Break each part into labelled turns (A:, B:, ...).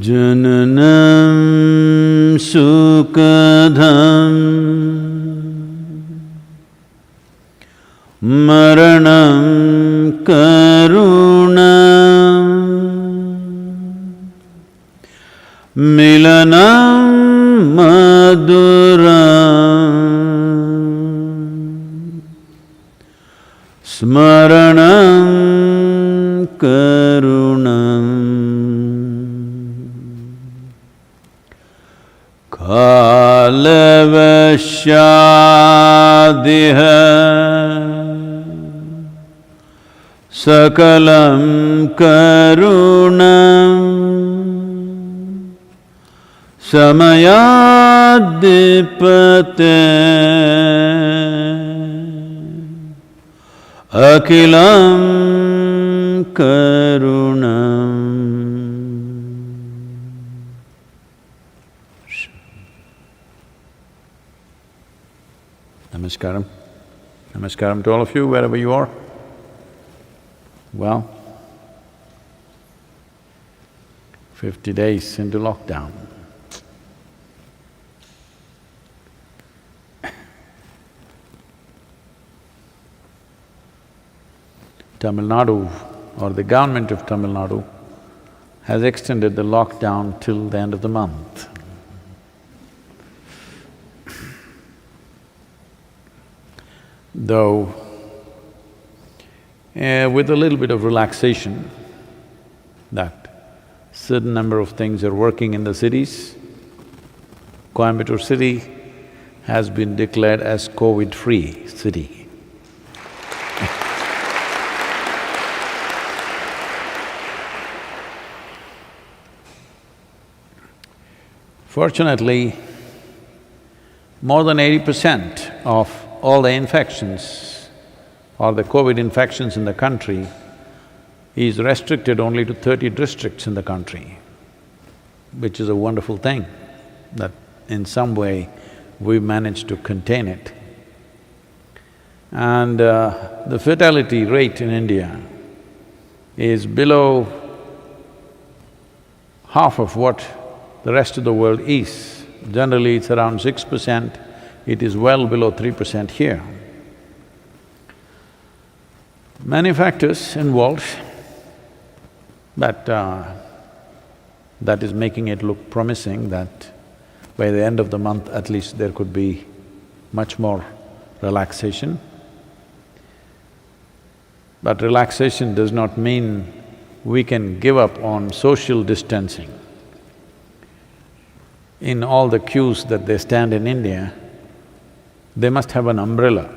A: Jananam sukadham maranam karunam milanam maduram smaranam karunam kalavashyadiha sakalam karunam samayadipate akilam karunam. Namaskaram. Namaskaram to all of you, wherever you are. Well, 50 days into lockdown. Tamil Nadu or the government of Tamil Nadu has extended the lockdown till the end of the month. Though, with a little bit of relaxation, that certain number of things are working in the cities. Coimbatore city has been declared as COVID-free city. Fortunately, more than 80% of all the infections or the COVID infections in the country is restricted only to 30 districts in the country, which is a wonderful thing, that in some way we've managed to contain it. And the fatality rate in India is below half of what the rest of the world is. Generally, it's around 6%, it is well below 3% here. Many factors involved, but that is making it look promising that by the end of the month at least there could be much more relaxation. But relaxation does not mean we can give up on social distancing. In all the queues that they stand in India, they must have an umbrella.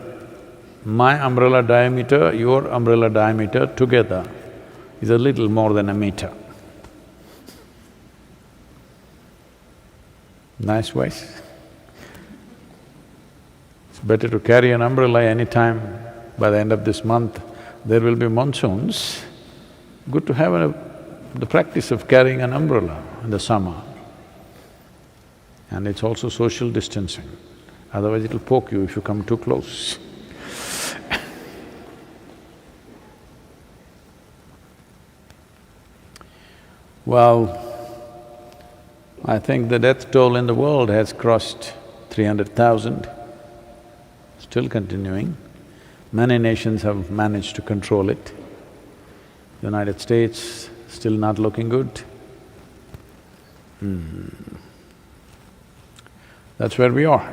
A: My umbrella diameter, your umbrella diameter together is a little more than a meter. Nice voice. It's better to carry an umbrella anytime. By the end of this month, there will be monsoons. Good to have the practice of carrying an umbrella in the summer. And it's also social distancing, otherwise it'll poke you if you come too close. Well, I think the death toll in the world has crossed 300,000, still continuing. Many nations have managed to control it. United States still not looking good. That's where we are.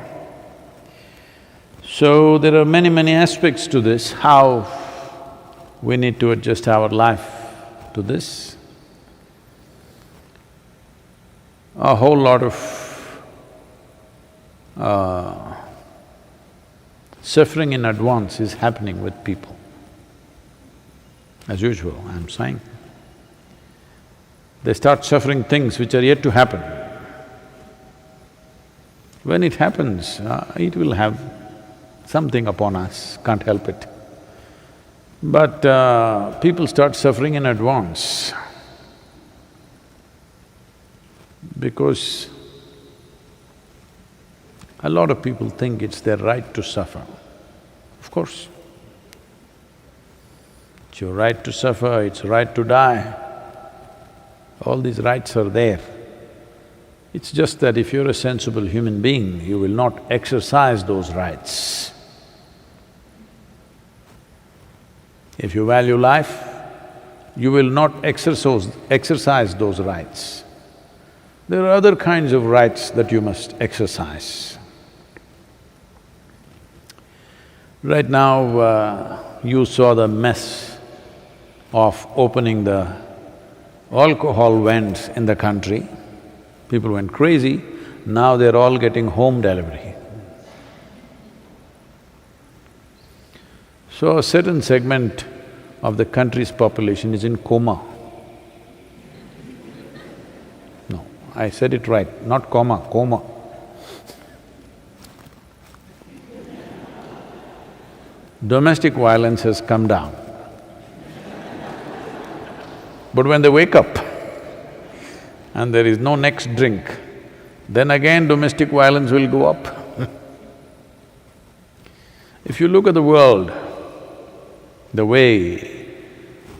A: So there are many aspects to this, how we need to adjust our life to this. A whole lot of suffering in advance is happening with people. As usual, I'm saying. They start suffering things which are yet to happen. When it happens, it will have something upon us, can't help it. But people start suffering in advance because a lot of people think it's their right to suffer. Of course, it's your right to suffer, it's right to die. All these rights are there. It's just that if you're a sensible human being, you will not exercise those rights. If you value life, you will not exercise those rights. There are other kinds of rights that you must exercise. Right now, you saw the mess of opening the alcohol vents in the country. People went crazy, now they're all getting home delivery. So a certain segment of the country's population is in coma. No, I said it right, not coma, coma. Domestic violence has come down. But when they wake up and there is no next drink, then again domestic violence will go up. If you look at the world, the way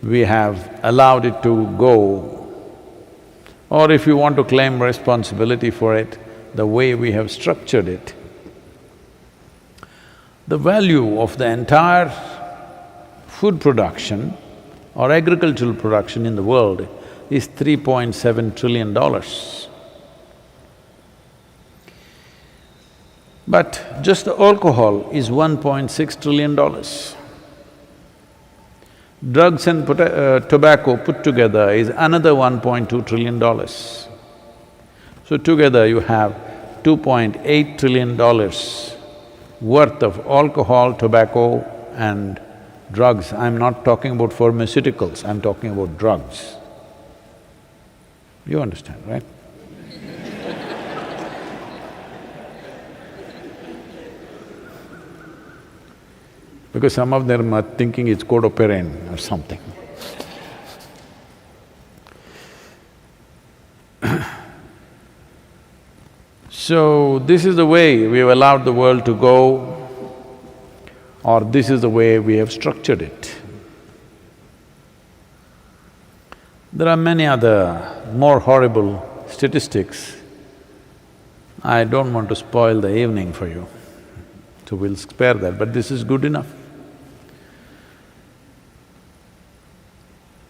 A: we have allowed it to go, Or if you want to claim responsibility for it, the way we have structured it, the value of the entire food production or agricultural production in the world is $3.7 trillion. But just the alcohol is $1.6 trillion. Drugs and tobacco put together is another $1.2 trillion. So together you have $2.8 trillion worth of alcohol, tobacco and drugs. I'm not talking about pharmaceuticals, I'm talking about drugs. You understand, right? Because some of them are thinking it's codoperine or something. So, this is the way we've allowed the world to go, or this is the way we have structured it. There are many other more horrible statistics. I don't want to spoil the evening for you, so we'll spare that, but this is good enough.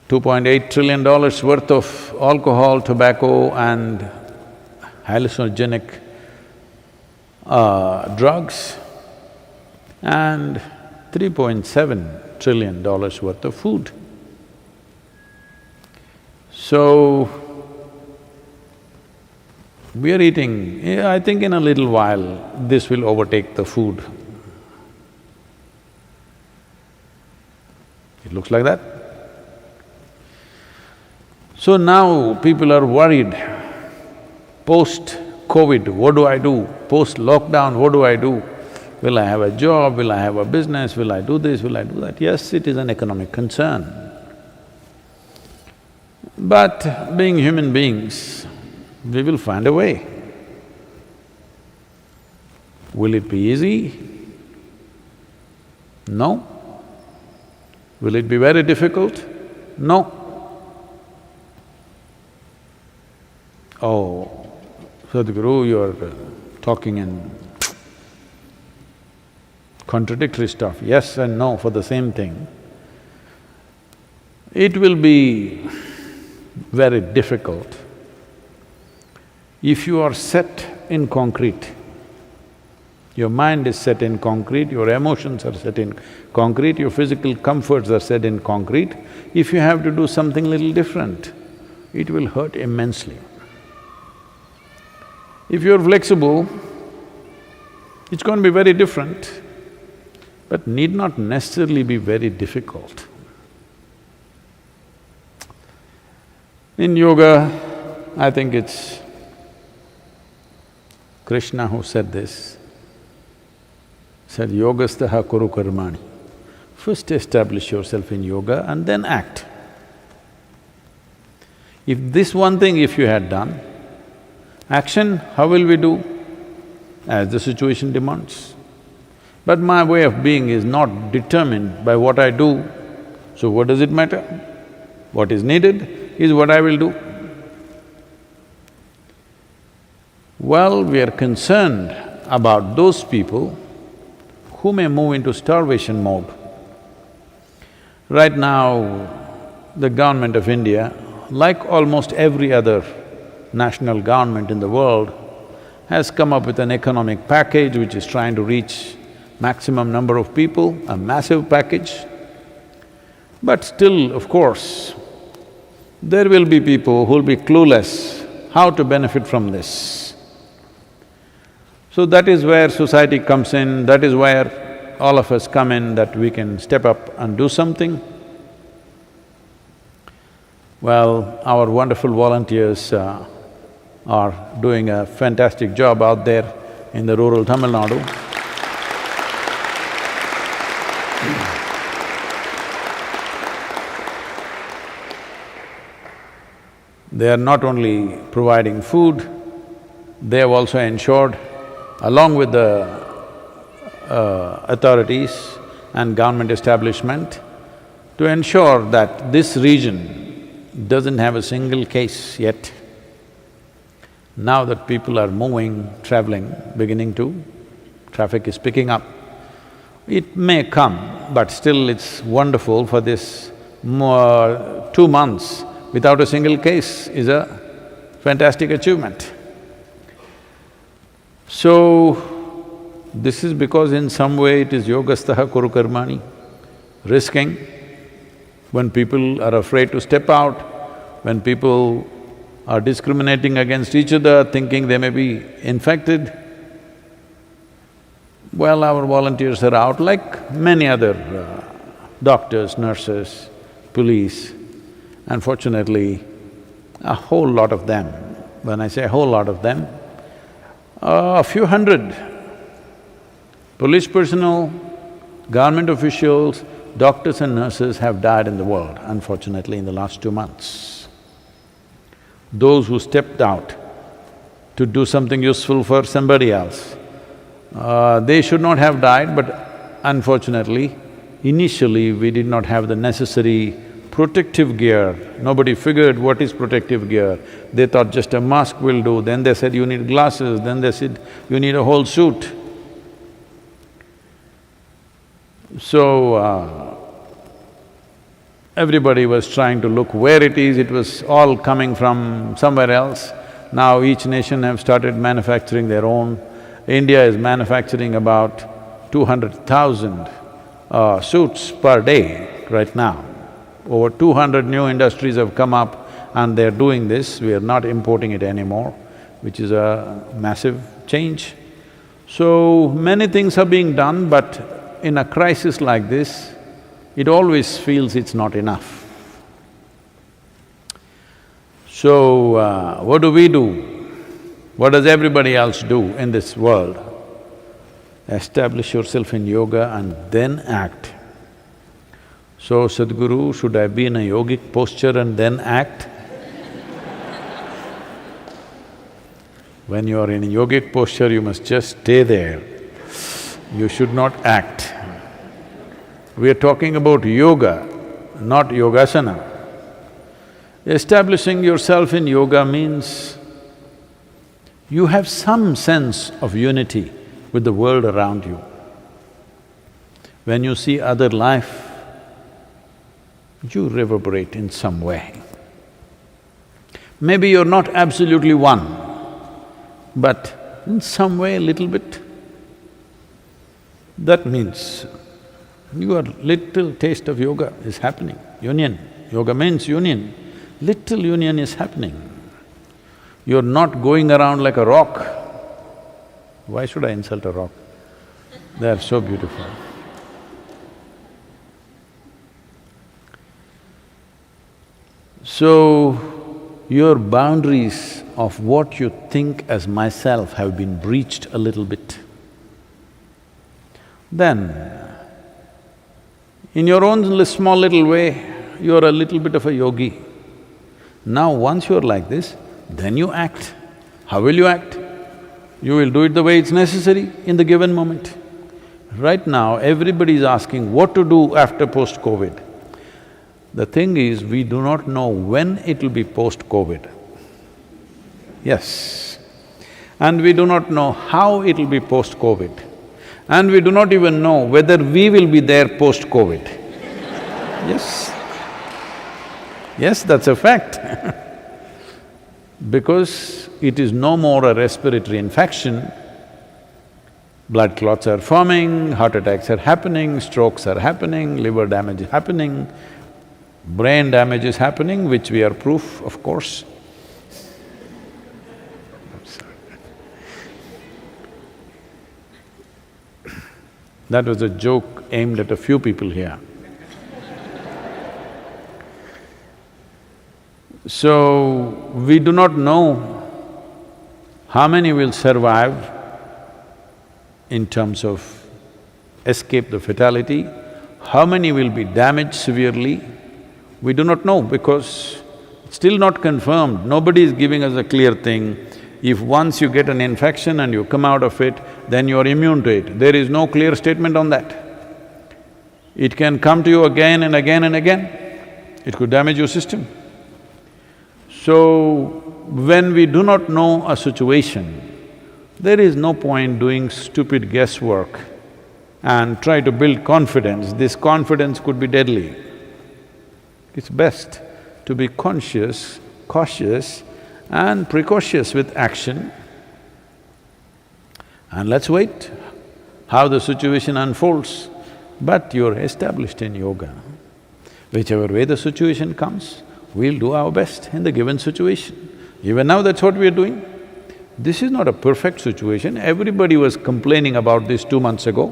A: $2.8 trillion worth of alcohol, tobacco and hallucinogenic drugs and $3.7 trillion worth of food. So, we are eating… I think in a little while, this will overtake the food. It looks like that. So now people are worried, post-COVID, what do I do? Post-lockdown, what do I do? Will I have a job? Will I have a business? Will I do this? Will I do that? Yes, it is an economic concern. But being human beings, we will find a way. Will it be easy? No. Will it be very difficult? No. Oh, Sadhguru, you're talking in contradictory stuff. Yes and no for the same thing. It will be very difficult if you are set in concrete. Your mind is set in concrete, your emotions are set in concrete, your physical comforts are set in concrete. If you have to do something little different, it will hurt immensely. If you're flexible, it's going to be very different, but need not necessarily be very difficult. In yoga, I think it's Krishna who said this, said, yogastaha kuru karmani. First establish yourself in yoga and then act. If this one thing if you had done, action, how will we do? As the situation demands. But my way of being is not determined by what I do, so what does it matter? What is needed is what I will do. Well, we are concerned about those people who may move into starvation mode. Right now, the government of India, like almost every other national government in the world, has come up with an economic package which is trying to reach maximum number of people, a massive package. But still, of course, there will be people who'll be clueless how to benefit from this. So that is where society comes in, that is where all of us come in, that we can step up and do something. Well, our wonderful volunteers are doing a fantastic job out there in the rural Tamil Nadu. They are not only providing food, they have also ensured, along with the authorities and government establishment, to ensure that this region doesn't have a single case yet Now that people are moving, traveling, beginning to, traffic is picking up. It may come, but still it's wonderful for this 2 months without a single case is a fantastic achievement. So, this is because in some way it is yogastaha kuru karmani, risking. When people are afraid to step out, when people are discriminating against each other, thinking they may be infected, well, our volunteers are out like many other doctors, nurses, police. Unfortunately, a whole lot of them, when I say a whole lot of them, a few hundred police personnel, government officials, doctors and nurses have died in the world, unfortunately, in the last 2 months. Those who stepped out to do something useful for somebody else, they should not have died, but unfortunately, initially we did not have the necessary protective gear. Nobody figured what is protective gear. They thought just a mask will do, then they said you need glasses, then they said you need a whole suit. So, everybody was trying to look where it was all coming from somewhere else. Now each nation have started manufacturing their own. India is manufacturing about 200,000 suits per day right now. Over 200 new industries have come up and they're doing this, we are not importing it anymore, which is a massive change. So, many things are being done, but in a crisis like this, it always feels it's not enough. So, what do we do? What does everybody else do in this world? Establish yourself in yoga and then act. So, Sadhguru, should I be in a yogic posture and then act? When you are in a yogic posture, you must just stay there. You should not act. We are talking about yoga, not yogasana. Establishing yourself in yoga means you have some sense of unity with the world around you. When you see other life, you reverberate in some way. Maybe you're not absolutely one, but in some way, a little bit. That means your little taste of yoga is happening, union. Yoga means union. Little union is happening. You're not going around like a rock. Why should I insult a rock? They are so beautiful. So, your boundaries of what you think as myself have been breached a little bit. Then, in your own small little way, you're a little bit of a yogi. Now once you're like this, then you act. How will you act? You will do it the way it's necessary in the given moment. Right now, everybody is asking what to do after post-COVID. The thing is, we do not know when it'll be post-COVID. Yes. And we do not know how it'll be post-COVID. And we do not even know whether we will be there post-COVID. Yes. Yes, that's a fact. Because it is no more a respiratory infection, blood clots are forming, heart attacks are happening, strokes are happening, liver damage is happening, brain damage is happening, which we are proof, of course. That was a joke aimed at a few people here. So, we do not know how many will survive in terms of escape the fatality, how many will be damaged severely. We do not know because it's still not confirmed. Nobody is giving us a clear thing. If once you get an infection and you come out of it, then you're immune to it. There is no clear statement on that. It can come to you again and again and again. It could damage your system. So, when we do not know a situation, there is no point doing stupid guesswork and try to build confidence. This confidence could be deadly. It's best to be conscious, cautious and precautious with action. And let's wait how the situation unfolds. But you're established in yoga. Whichever way the situation comes, we'll do our best in the given situation. Even now that's what we're doing. This is not a perfect situation. Everybody was complaining about this 2 months ago.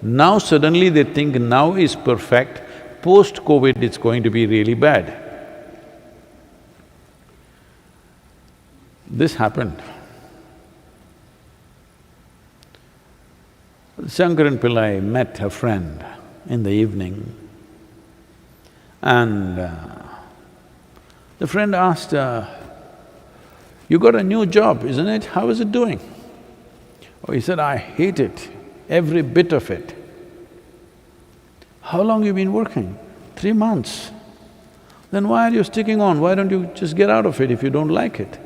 A: Now suddenly they think now is perfect, post-COVID it's going to be really bad. This happened. Shankaran Pillai met a friend in the evening and the friend asked, you got a new job, isn't it? How is it doing? Oh, he said, I hate it, every bit of it. How long you been working? 3 months. Then why are you sticking on? Why don't you just get out of it if you don't like it?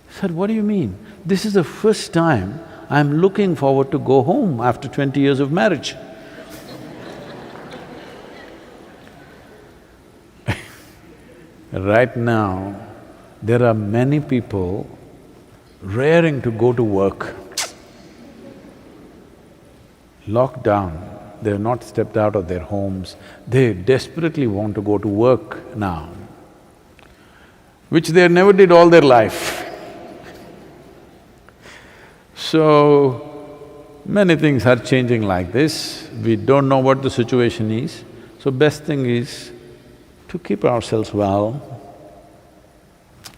A: I said, what do you mean? This is the first time I'm looking forward to go home after 20 years of marriage. Right now, there are many people raring to go to work. Lockdown, they have not stepped out of their homes, they desperately want to go to work now, which they never did all their life. So, many things are changing like this, we don't know what the situation is, so best thing is to keep ourselves well.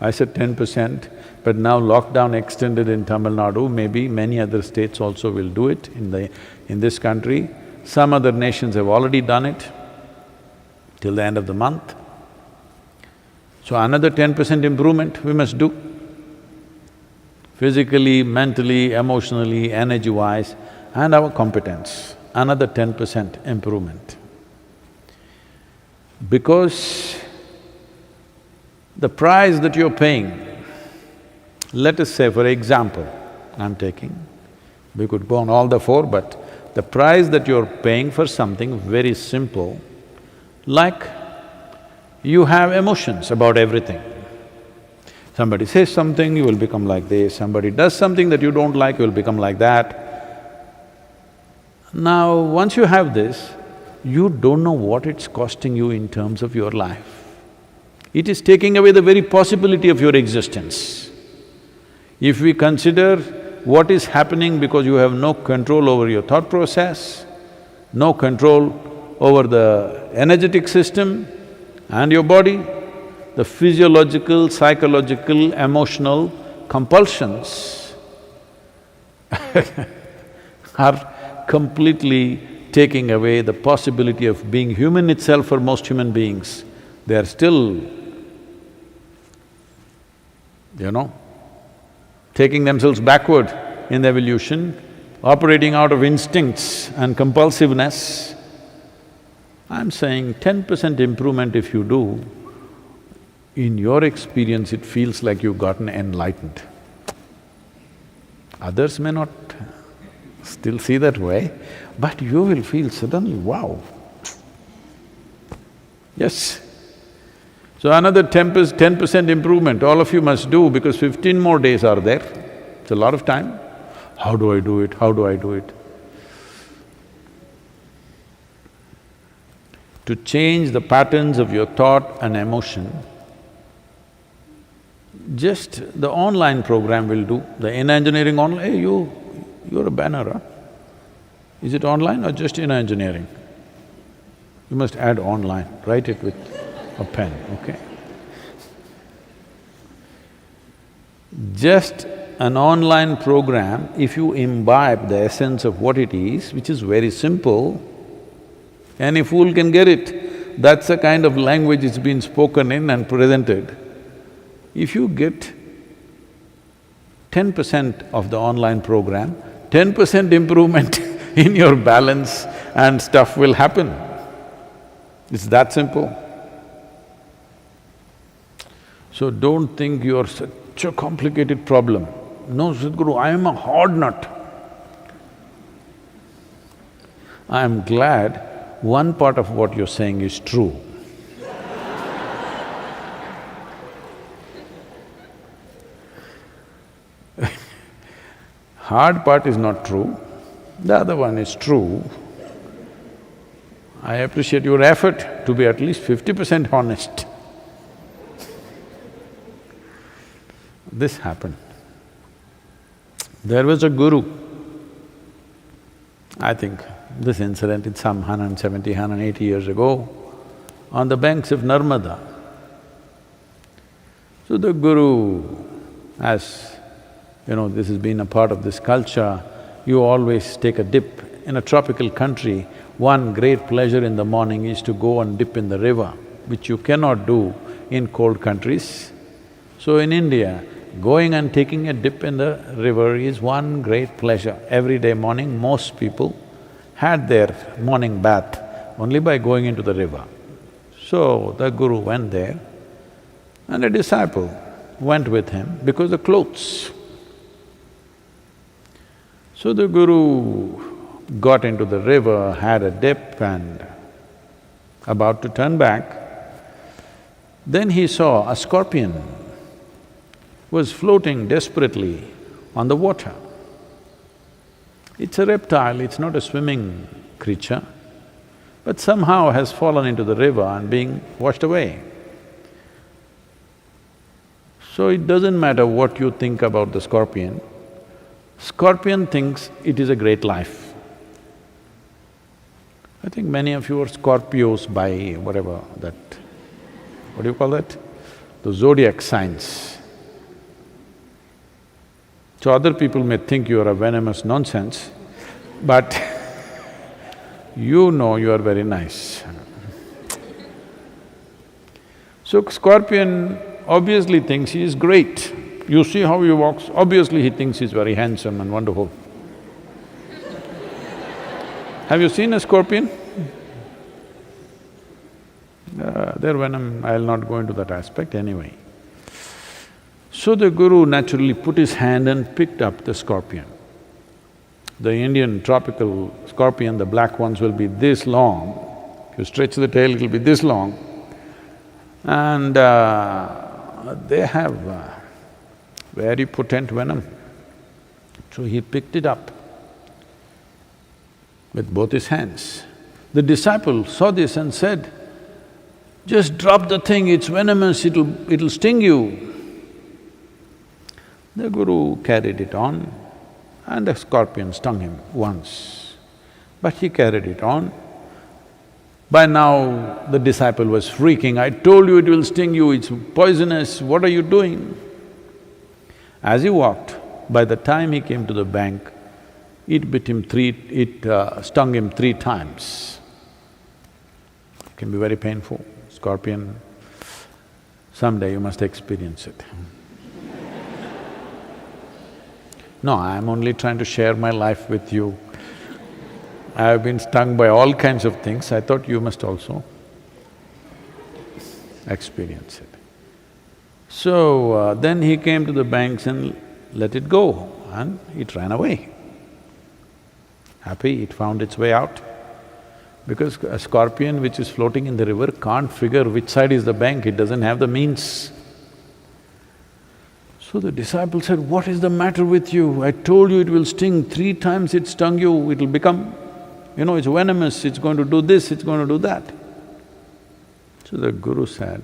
A: I said 10%, but now lockdown extended in Tamil Nadu, maybe many other states also will do it in this country. Some other nations have already done it till the end of the month. So another 10% improvement we must do. Physically, mentally, emotionally, energy-wise, and our competence, another 10% improvement. Because the price that you're paying, let us say for example, I'm taking, we could go on all the four, but the price that you're paying for something very simple, like you have emotions about everything. Somebody says something, you will become like this, somebody does something that you don't like, you will become like that. Now, once you have this, you don't know what it's costing you in terms of your life. It is taking away the very possibility of your existence. If we consider what is happening because you have no control over your thought process, no control over the energetic system and your body, the physiological, psychological, emotional compulsions are completely taking away the possibility of being human itself for most human beings. They are still, taking themselves backward in evolution, operating out of instincts and compulsiveness. I'm saying 10% improvement if you do, in your experience it feels like you've gotten enlightened. Others may not still see that way, but you will feel suddenly, wow. Yes. So another 10% improvement all of you must do because 15 more days are there. It's a lot of time. How do I do it? How do I do it? To change the patterns of your thought and emotion, just the online program will do, the inner engineering online. Hey, you're a banner, huh? Is it online or just inner engineering? You must add online, write it with a pen, okay? Just an online program, if you imbibe the essence of what it is, which is very simple, any fool can get it. That's the kind of language it's been spoken in and presented. If you get 10% of the online program, 10% improvement in your balance and stuff will happen. It's that simple. So don't think you're such a complicated problem. No, Sadhguru, I am a hard nut. I am glad one part of what you're saying is true. Hard part is not true, the other one is true. I appreciate your effort to be at least 50% honest. This happened. There was a guru, I think this incident is some 170, 180 years ago, on the banks of Narmada. So the guru, as you know, this has been a part of this culture, you always take a dip. In a tropical country, one great pleasure in the morning is to go and dip in the river, which you cannot do in cold countries. So in India, going and taking a dip in the river is one great pleasure. Every day morning, most people had their morning bath only by going into the river. So the guru went there and a disciple went with him because of clothes. So the guru got into the river, had a dip and about to turn back, then he saw a scorpion was floating desperately on the water. It's a reptile, it's not a swimming creature, but somehow has fallen into the river and being washed away. So it doesn't matter what you think about the scorpion, scorpion thinks it is a great life. I think many of you are Scorpios by whatever that… what do you call that? The zodiac signs. So other people may think you are a venomous nonsense, but you know you are very nice. So scorpion obviously thinks he is great. You see how he walks, obviously he thinks he's very handsome and wonderful. Have you seen a scorpion? Their venom, I'll not go into that aspect anyway. So the guru naturally put his hand and picked up the scorpion. The Indian tropical scorpion, the black ones will be this long. If you stretch the tail, it'll be this long. And they have very potent venom. So he picked it up with both his hands. The disciple saw this and said, "Just drop the thing, it's venomous, it'll sting you." The guru carried it on and the scorpion stung him once, but he carried it on. By now, the disciple was freaking, "I told you it will sting you, it's poisonous, what are you doing?" As he walked, by the time he came to the bank, it stung him 3 times. It can be very painful. Scorpion, someday you must experience it. No, I'm only trying to share my life with you. I have been stung by all kinds of things, I thought you must also experience it. So, then he came to the banks and let it go and it ran away. Happy, it found its way out. Because a scorpion which is floating in the river can't figure which side is the bank, it doesn't have the means. So the disciple said, "What is the matter with you? I told you it will sting, 3 times it stung you, it'll become… it's venomous, it's going to do this, it's going to do that." So the guru said,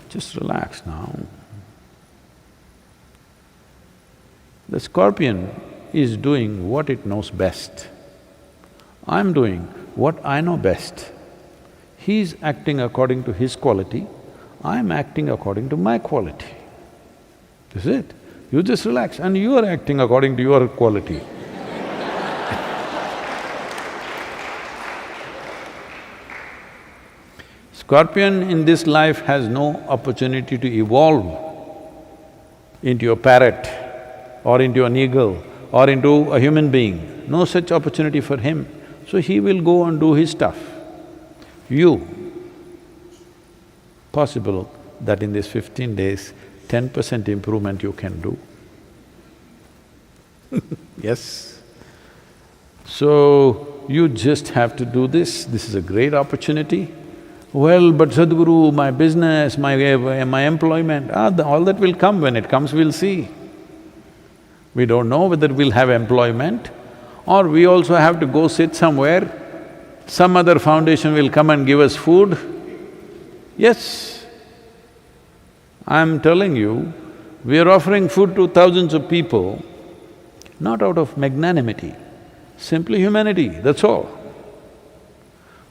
A: "Just relax now. The scorpion is doing what it knows best. I'm doing what I know best. He's acting according to his quality, I'm acting according to my quality. This is it. You just relax and you are acting according to your quality." Scorpion in this life has no opportunity to evolve into a parrot or into an eagle or into a human being, no such opportunity for him. So he will go and do his stuff. You, possible that in these 15 days, 10% improvement you can do. Yes. So, you just have to do this is a great opportunity. Well, but Sadhguru, my business, my employment, all that will come. When it comes, we'll see. We don't know whether we'll have employment or we also have to go sit somewhere, some other foundation will come and give us food. Yes, I'm telling you, we are offering food to thousands of people, not out of magnanimity, simply humanity, that's all.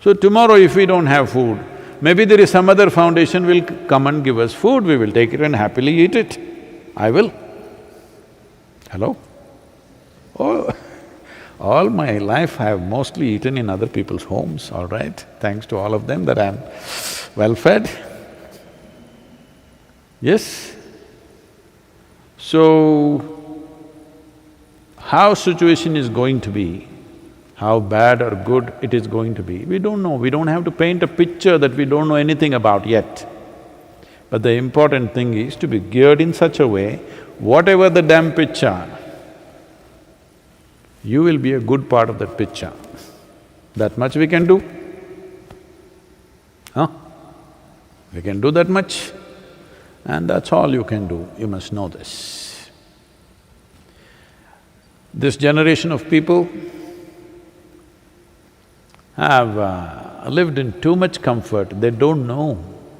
A: So tomorrow if we don't have food, maybe there is some other foundation will come and give us food, we will take it and happily eat it. I will. Hello? Oh, all my life I have mostly eaten in other people's homes, all right? Thanks to all of them that I'm well-fed. Yes? So, how situation is going to be, how bad or good it is going to be, we don't know. We don't have to paint a picture that we don't know anything about yet. But the important thing is to be geared in such a way, whatever the damn picture, you will be a good part of that picture. That much we can do. Huh? We can do that much, and that's all you can do, you must know this. This generation of people have lived in too much comfort, they don't know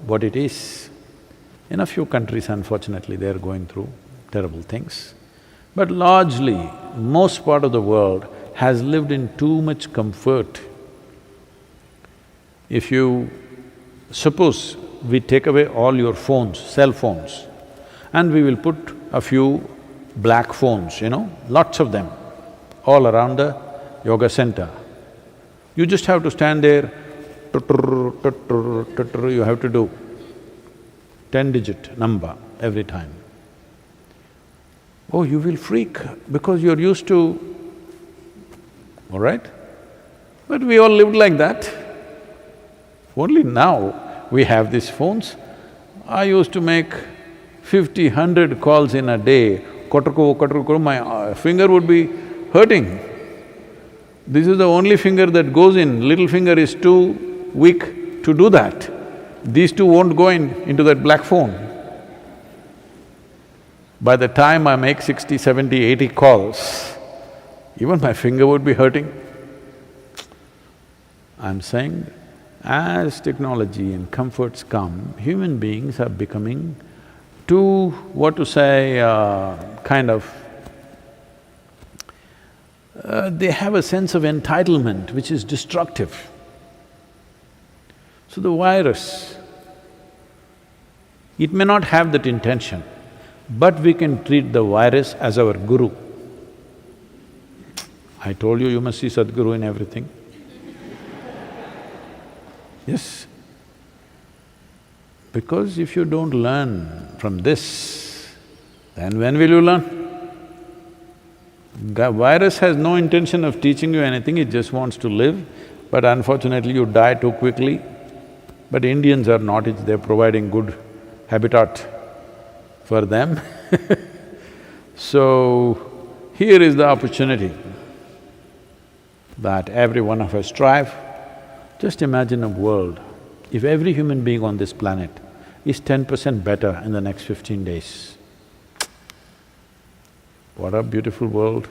A: what it is. In a few countries, unfortunately, they are going through terrible things. But largely, most part of the world has lived in too much comfort. If you… suppose we take away all your phones, cell phones, and we will put a few black phones, lots of them, all around the yoga center. You just have to stand there, you have to do 10-digit number every time. Oh, you will freak because you're used to… all right? But we all lived like that. Only now we have these phones. I used to make 50, 100 calls in a day, my finger would be hurting. This is the only finger that goes in, little finger is too weak to do that. These two won't go into that black phone. By the time I make 60, 70, 80 calls, even my finger would be hurting. I'm saying, as technology and comforts come, human beings are becoming too, they have a sense of entitlement which is destructive. So the virus, it may not have that intention, but we can treat the virus as our guru. I told you, you must see Sadhguru in everything. Yes. Because if you don't learn from this, then when will you learn? The virus has no intention of teaching you anything, it just wants to live, but unfortunately you die too quickly. But Indians are not, they're providing good habitat for them. So, here is the opportunity that every one of us strive. Just imagine a world, if every human being on this planet is 10% better in the next 15 days. What a beautiful world,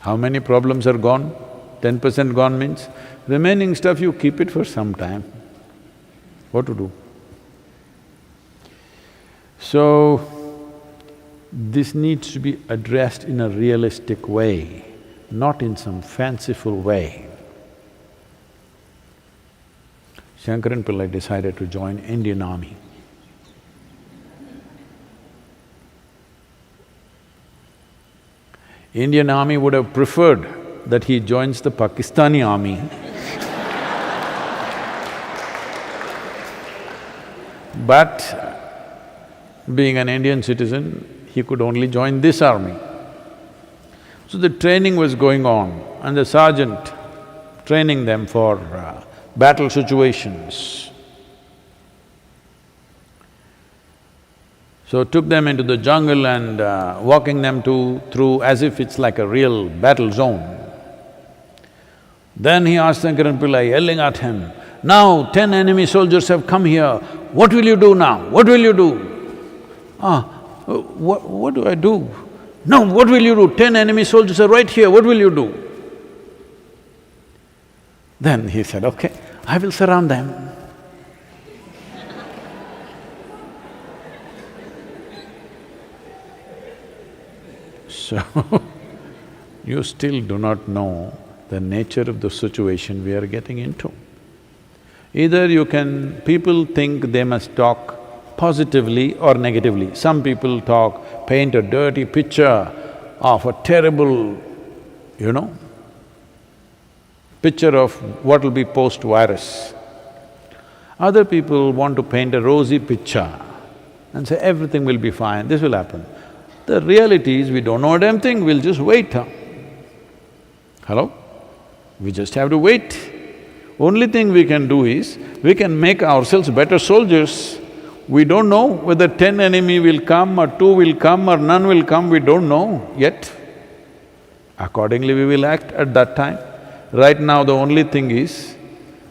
A: How many problems are gone? 10% gone means, remaining stuff you keep it for some time. What to do? So, this needs to be addressed in a realistic way, not in some fanciful way. Shankaran Pillai decided to join Indian Army. Indian Army would have preferred that he joins the Pakistani Army. But being an Indian citizen, he could only join this army. So the training was going on and the sergeant training them for battle situations. So took them into the jungle and walking them through as if it's like a real battle zone. Then he asked Shankaran Pillai, yelling at him, "Now 10 enemy soldiers have come here, what will you do now? What will you do?" What do I do? No, what will you do? 10 enemy soldiers are right here, what will you do?" Then he said, "Okay, I will surround them." So, you still do not know the nature of the situation we are getting into. Either you can… people think they must talk positively or negatively. Some people paint a dirty picture of a terrible, picture of what will be post-virus. Other people want to paint a rosy picture and say everything will be fine, this will happen. The reality is we don't know a damn thing, we'll just wait, Hello? We just have to wait. Only thing we can do is, we can make ourselves better soldiers. We don't know whether 10 enemy will come or 2 will come or none will come, we don't know yet. Accordingly we will act at that time. Right now the only thing is,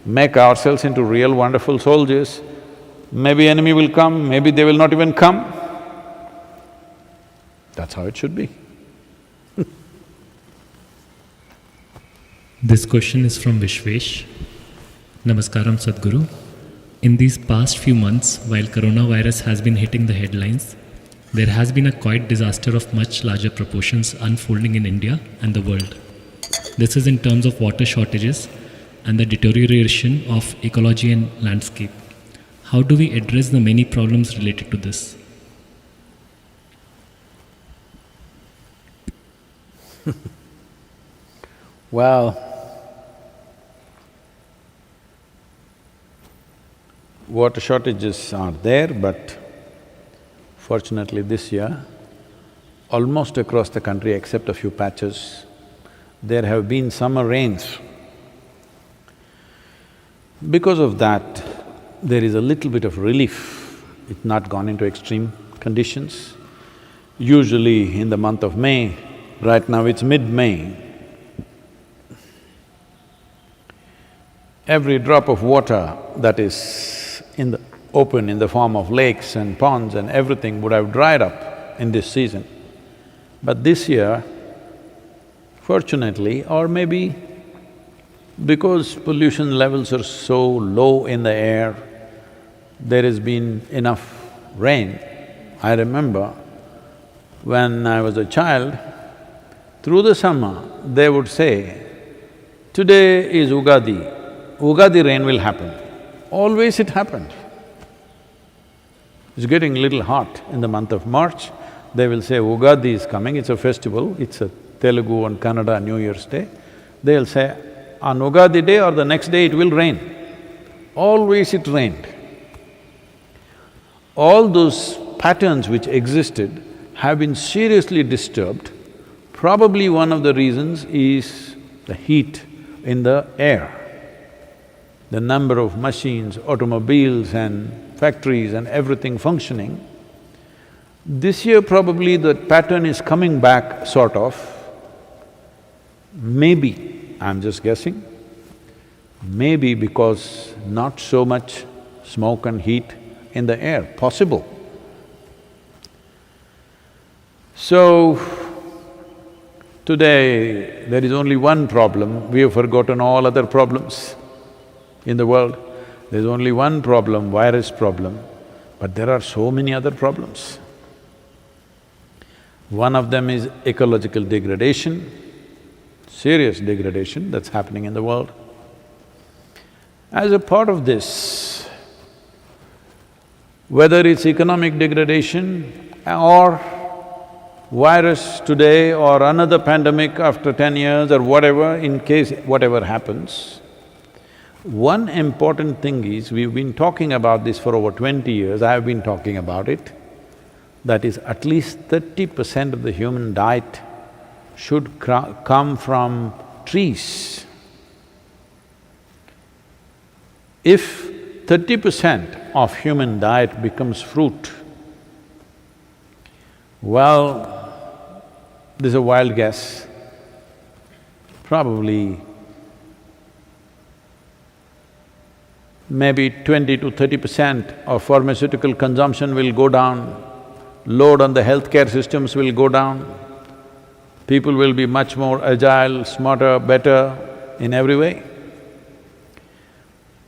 A: make ourselves into real wonderful soldiers. Maybe enemy will come, maybe they will not even come. That's how it should be.
B: This question is from Vishwesh. Namaskaram Sadhguru. In these past few months, while coronavirus has been hitting the headlines, there has been a quite disaster of much larger proportions unfolding in India and the world. This is in terms of water shortages and the deterioration of ecology and landscape. How do we address the many problems related to this?
A: Well, water shortages are there, but fortunately this year, almost across the country except a few patches, there have been summer rains. Because of that, there is a little bit of relief. It's not gone into extreme conditions. Usually in the month of May, right now it's mid-May, every drop of water that is in the open in the form of lakes and ponds and everything would have dried up in this season. But this year, fortunately, or maybe because pollution levels are so low in the air, there has been enough rain. I remember when I was a child, through the summer, they would say, "Today is Ugadi, Ugadi rain will happen." Always it happened. It's getting a little hot in the month of March, they will say Ugadi is coming, it's a festival, it's a Telugu and Kannada New Year's Day. They'll say, on Ugadi day or the next day it will rain. Always it rained. All those patterns which existed have been seriously disturbed. Probably one of the reasons is the heat in the air. The number of machines, automobiles and factories and everything functioning. This year probably the pattern is coming back sort of. Maybe, I'm just guessing, maybe because not so much smoke and heat in the air, possible. So, today there is only one problem, we have forgotten all other problems in the world. There's only one problem, virus problem, but there are so many other problems. One of them is ecological degradation, serious degradation that's happening in the world. As a part of this, whether it's economic degradation or virus today or another pandemic after 10 years or whatever, in case whatever happens, one important thing is, we've been talking about this for over 20 years, I have been talking about it, that is at least 30% of the human diet should come from trees. If 30% of human diet becomes fruit, Well, this is a wild guess. Probably maybe 20 to 30% of pharmaceutical consumption will go down, load on the healthcare systems will go down, people will be much more agile, smarter, better in every way.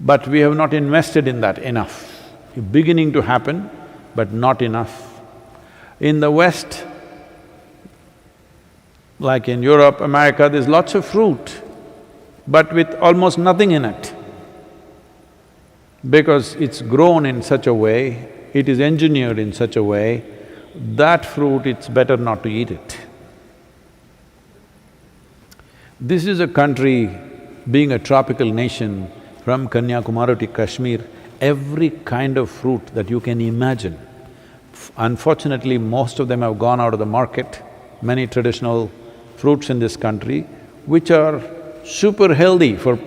A: But we have not invested in that enough. It's beginning to happen, but not enough. In the West, like in Europe, America, there's lots of fruit, but with almost nothing in it. Because it's grown in such a way, it is engineered in such a way, that fruit it's better not to eat it. This is a country, being a tropical nation, from Kanyakumari to Kashmir, every kind of fruit that you can imagine. Unfortunately, most of them have gone out of the market, many traditional fruits in this country, which are super healthy for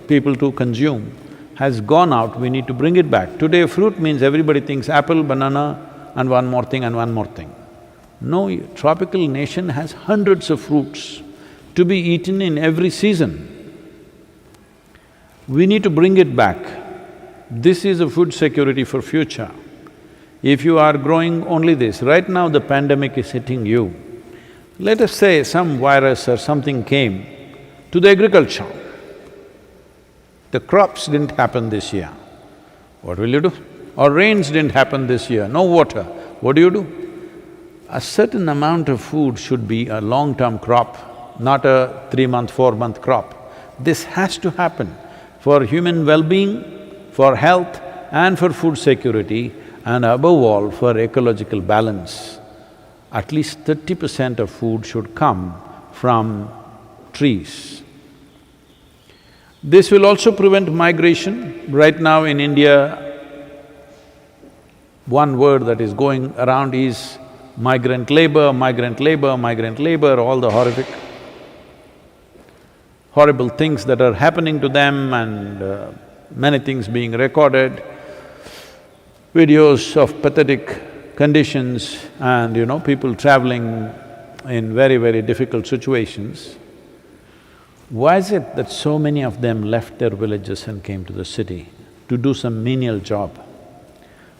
A: people to consume, has gone out, we need to bring it back. Today fruit means everybody thinks apple, banana and one more thing and one more thing. No, tropical nation has hundreds of fruits to be eaten in every season. We need to bring it back. This is a food security for future. If you are growing only this, right now the pandemic is hitting you. Let us say some virus or something came to the agriculture. The crops didn't happen this year. What will you do? Or rains didn't happen this year, no water. What do? A certain amount of food should be a long-term crop, not a 3-month, 4-month crop. This has to happen for human well-being, for health and for food security, and above all for ecological balance. At least 30% of food should come from trees. This will also prevent migration. Right now in India, one word that is going around is migrant labor, migrant labor, migrant labor, all the horrible things that are happening to them and many things being recorded, videos of pathetic conditions and people traveling in very, very difficult situations. Why is it that so many of them left their villages and came to the city to do some menial job?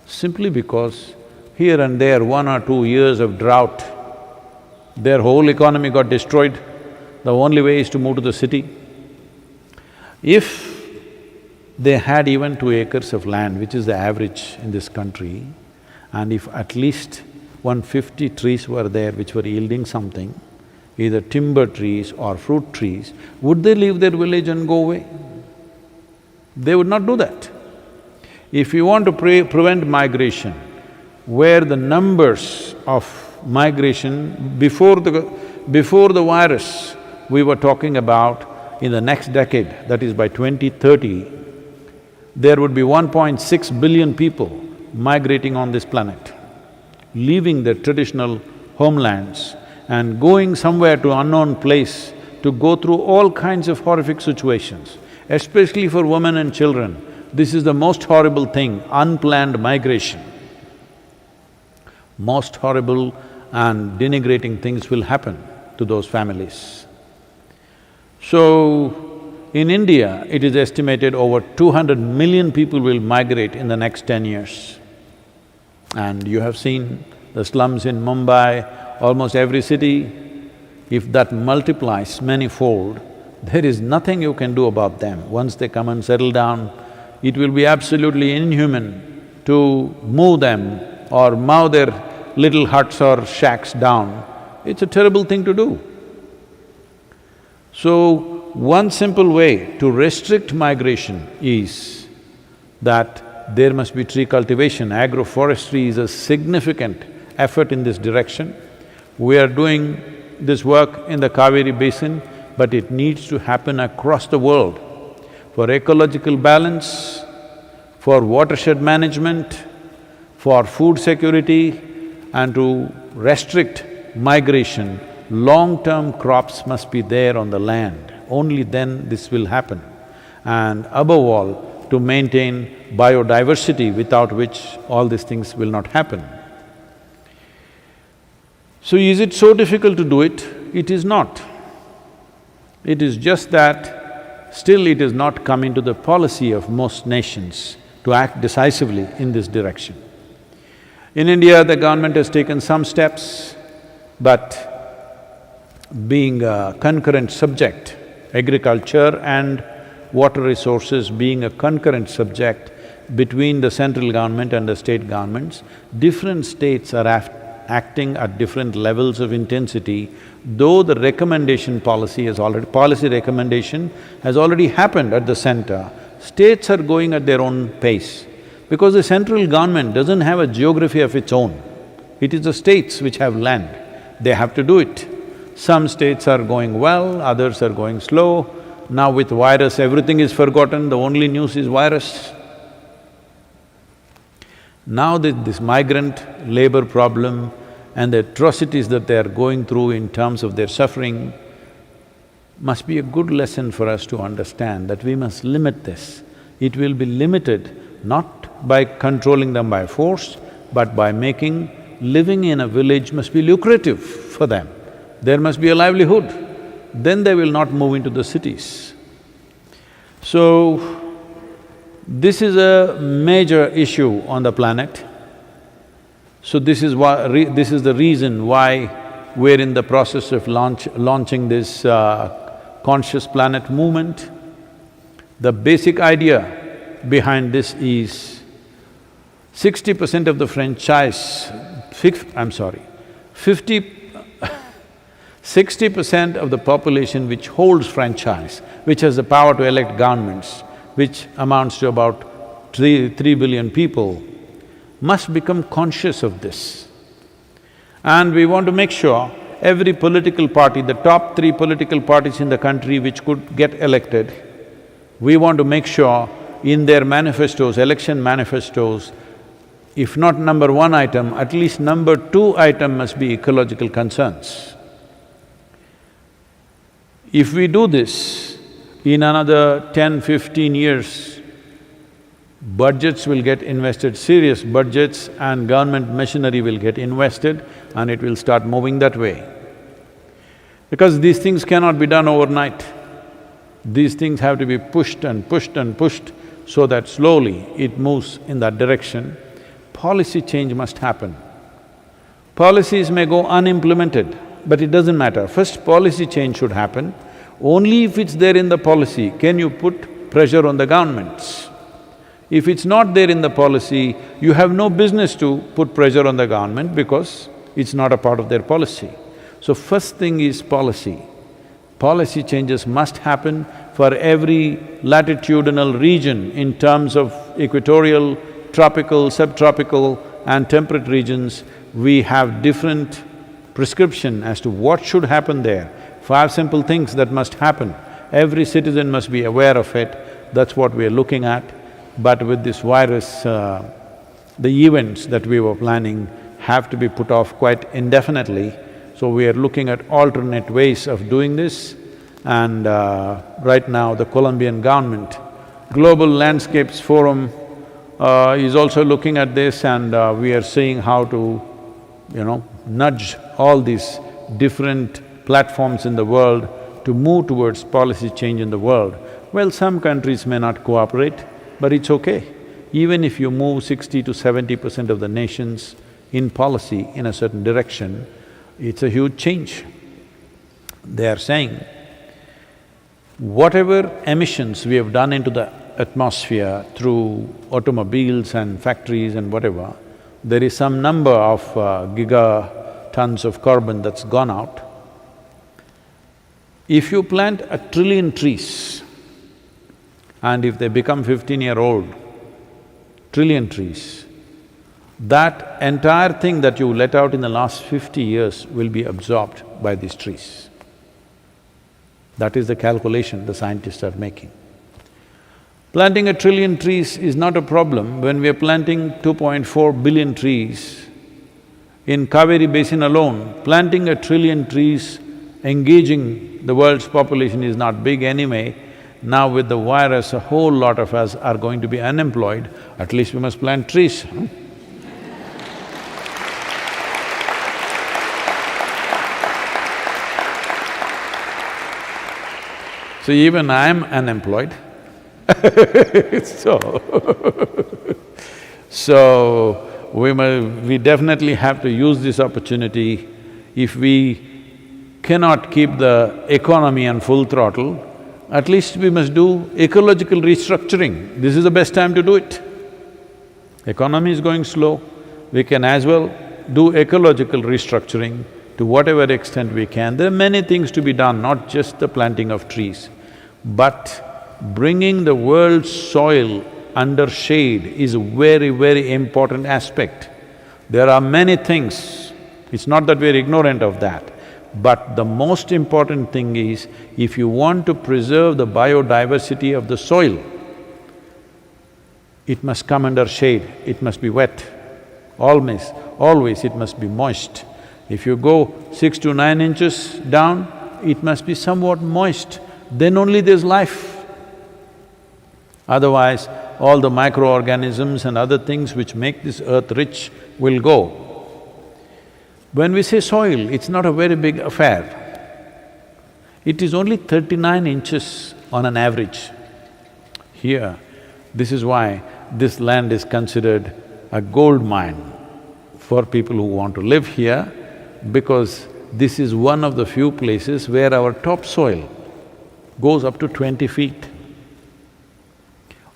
A: Simply because here and there, 1 or 2 years of drought, their whole economy got destroyed. The only way is to move to the city. If they had even 2 acres of land, which is the average in this country, and if at least 150 trees were there which were yielding something, either timber trees or fruit trees, would they leave their village and go away? They would not do that. If you want to prevent migration, where the numbers of migration before the virus, we were talking about in the next decade, that is by 2030, there would be 1.6 billion people migrating on this planet, leaving their traditional homelands and going somewhere to unknown place to go through all kinds of horrific situations, especially for women and children. This is the most horrible thing, unplanned migration. Most horrible and denigrating things will happen to those families. So, in India, it is estimated over 200 million people will migrate in the next 10 years. And you have seen the slums in Mumbai, almost every city. If that multiplies manyfold, there is nothing you can do about them. Once they come and settle down, it will be absolutely inhuman to move them or mow their little huts or shacks down. It's a terrible thing to do. So, one simple way to restrict migration is that there must be tree cultivation. Agroforestry is a significant effort in this direction. We are doing this work in the Kaveri basin, but it needs to happen across the world for ecological balance, for watershed management, for food security, and to restrict migration. Long-term crops must be there on the land. Only then this will happen. And above all, to maintain biodiversity, without which all these things will not happen. So is it so difficult to do it? It is not. It is just that still it has not come into the policy of most nations to act decisively in this direction. In India, the government has taken some steps, but being a concurrent subject, agriculture and water resources being a concurrent subject between the central government and the state governments, different states are acting at different levels of intensity, though the recommendation policy recommendation has already happened at the center. States are going at their own pace because the central government doesn't have a geography of its own. It is the states which have land, they have to do it. Some states are going well, others are going slow. Now with virus, everything is forgotten, the only news is virus. Now this migrant labor problem and the atrocities that they are going through in terms of their suffering must be a good lesson for us to understand that we must limit this. It will be limited not by controlling them by force, but by making living in a village must be lucrative for them. There must be a livelihood, then they will not move into the cities. So, this is a major issue on the planet. So this is the reason why we're in the process of launching this conscious planet movement. The basic idea behind this is 60% of the franchise, 60% of the population which holds franchise, which has the power to elect governments, which amounts to about 3 billion people, must become conscious of this. And we want to make sure every political party, the top 3 political parties in the country which could get elected, we want to make sure in their manifestos, election manifestos, if not number 1 item, at least number 2 item must be ecological concerns. If we do this, in another 10-15 years, budgets will get invested, serious budgets, and government machinery will get invested and it will start moving that way. Because these things cannot be done overnight. These things have to be pushed and pushed and pushed so that slowly it moves in that direction. Policy change must happen. Policies may go unimplemented, but it doesn't matter. First, policy change should happen. Only if it's there in the policy can you put pressure on the governments. If it's not there in the policy, you have no business to put pressure on the government because it's not a part of their policy. So first thing is policy. Policy changes must happen for every latitudinal region in terms of equatorial, tropical, subtropical and temperate regions. We have different prescription as to what should happen there. 5 simple things that must happen. Every citizen must be aware of it, that's what we are looking at. But with this virus, the events that we were planning have to be put off quite indefinitely. So we are looking at alternate ways of doing this. And right now the Colombian government, Global Landscapes Forum is also looking at this, and we are seeing how to, nudge all these different platforms in the world to move towards policy change in the world. Well, some countries may not cooperate, but it's okay. Even if you move 60 to 70% of the nations in policy in a certain direction, it's a huge change. They are saying, whatever emissions we have done into the atmosphere through automobiles and factories and whatever, there is some number of gigatons of carbon that's gone out. If you plant 1 trillion trees, and if they become 15-year-old, trillion trees, that entire thing that you let out in the last 50 years will be absorbed by these trees. That is the calculation the scientists are making. Planting 1 trillion trees is not a problem. When we are planting 2.4 billion trees, in Kaveri Basin alone, planting 1 trillion trees, engaging the world's population is not big anyway. Now with the virus, a whole lot of us are going to be unemployed, at least we must plant trees. So even I'm unemployed. So we definitely have to use this opportunity. If we cannot keep the economy on full throttle, at least we must do ecological restructuring. This is the best time to do it. Economy is going slow, we can as well do ecological restructuring to whatever extent we can. There are many things to be done, not just the planting of trees, but bringing the world's soil under shade is a very, very important aspect. There are many things, it's not that we're ignorant of that, but the most important thing is, if you want to preserve the biodiversity of the soil, it must come under shade, it must be wet. Always it must be moist. If you go 6 to 9 inches down, it must be somewhat moist, then only there's life. Otherwise, all the microorganisms and other things which make this earth rich will go. When we say soil, it's not a very big affair. It is only 39 inches on an average. Here, this is why this land is considered a gold mine for people who want to live here, because this is one of the few places where our topsoil goes up to 20 feet.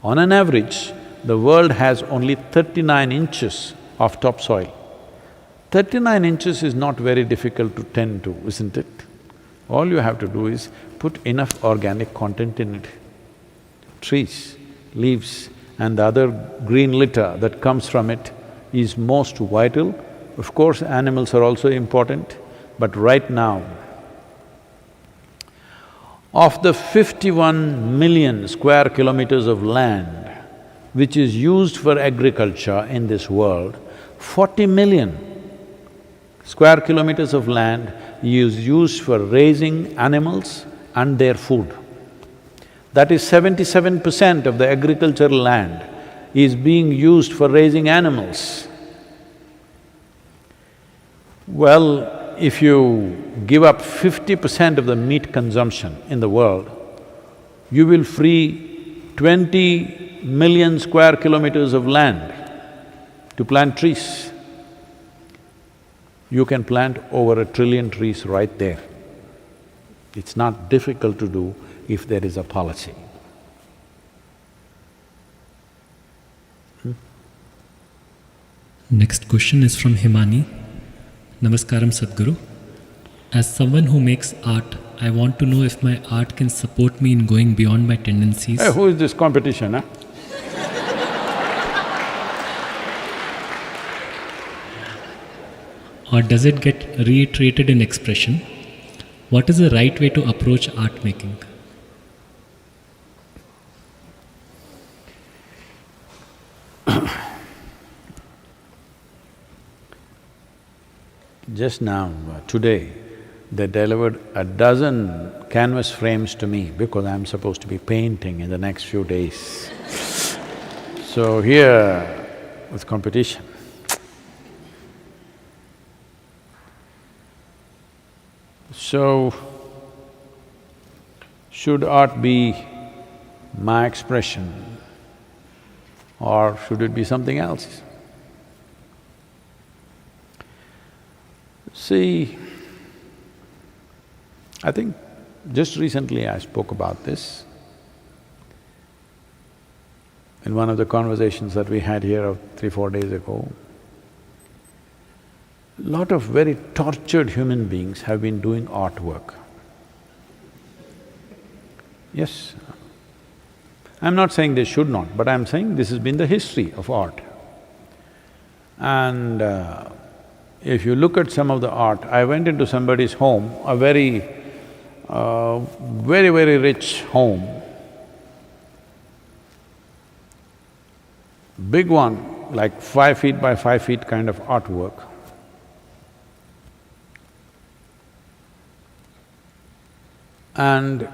A: On an average, the world has only 39 inches of topsoil. 39 inches is not very difficult to tend to, isn't it? All you have to do is put enough organic content in it. Trees, leaves and the other green litter that comes from it is most vital. Of course, animals are also important, but right now, of the 51 million square kilometers of land which is used for agriculture in this world, 40 million square kilometers of land is used for raising animals and their food. That is 77% of the agricultural land is being used for raising animals. Well, if you give up 50% of the meat consumption in the world, you will free 20 million square kilometers of land to plant trees. You can plant over 1 trillion trees right there. It's not difficult to do if there is a policy.
B: Next question is from Himani. Namaskaram Sadhguru. As someone who makes art, I want to know if my art can support me in going beyond my tendencies.
A: Hey, who is this competition, huh?
B: Or does it get reiterated in expression? What is the right way to approach art making?
A: Just now, today, they delivered a dozen canvas frames to me because I'm supposed to be painting in the next few days. So here was competition. So, should art be my expression or should it be something else? See, I think just recently I spoke about this in one of the conversations that we had here 3-4 days ago. Lot of very tortured human beings have been doing artwork. Yes, I'm not saying they should not, but I'm saying this has been the history of art. And if you look at some of the art, I went into somebody's home, a very very rich home, big one, like 5 feet by 5 feet kind of artwork. And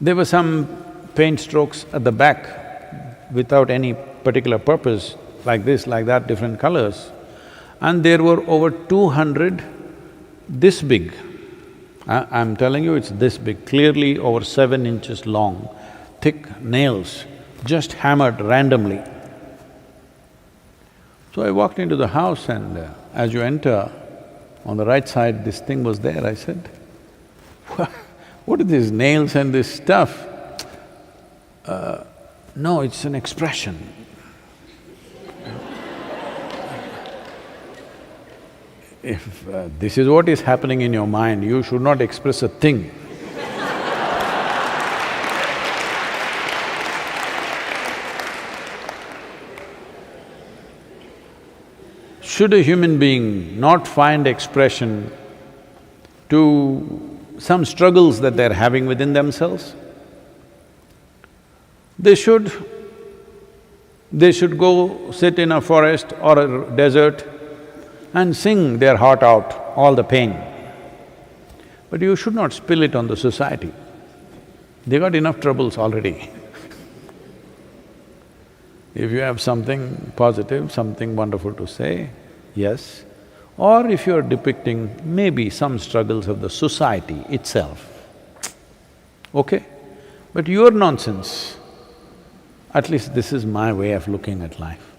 A: there were some paint strokes at the back without any particular purpose, like this, like that, different colors. And there were over 200 this big I'm telling you, it's this big, clearly over 7 inches long, thick nails, just hammered randomly. So I walked into the house and as you enter, on the right side, this thing was there. I said, what are these nails and this stuff? No, it's an expression. If this is what is happening in your mind, you should not express a thing. Should a human being not find expression to some struggles that they're having within themselves, they should go sit in a forest or a desert and sing their heart out, all the pain. But you should not spill it on the society. They got enough troubles already. If you have something positive, something wonderful to say, yes. Or if you're depicting maybe some struggles of the society itself, okay. But your nonsense, at least this is my way of looking at life.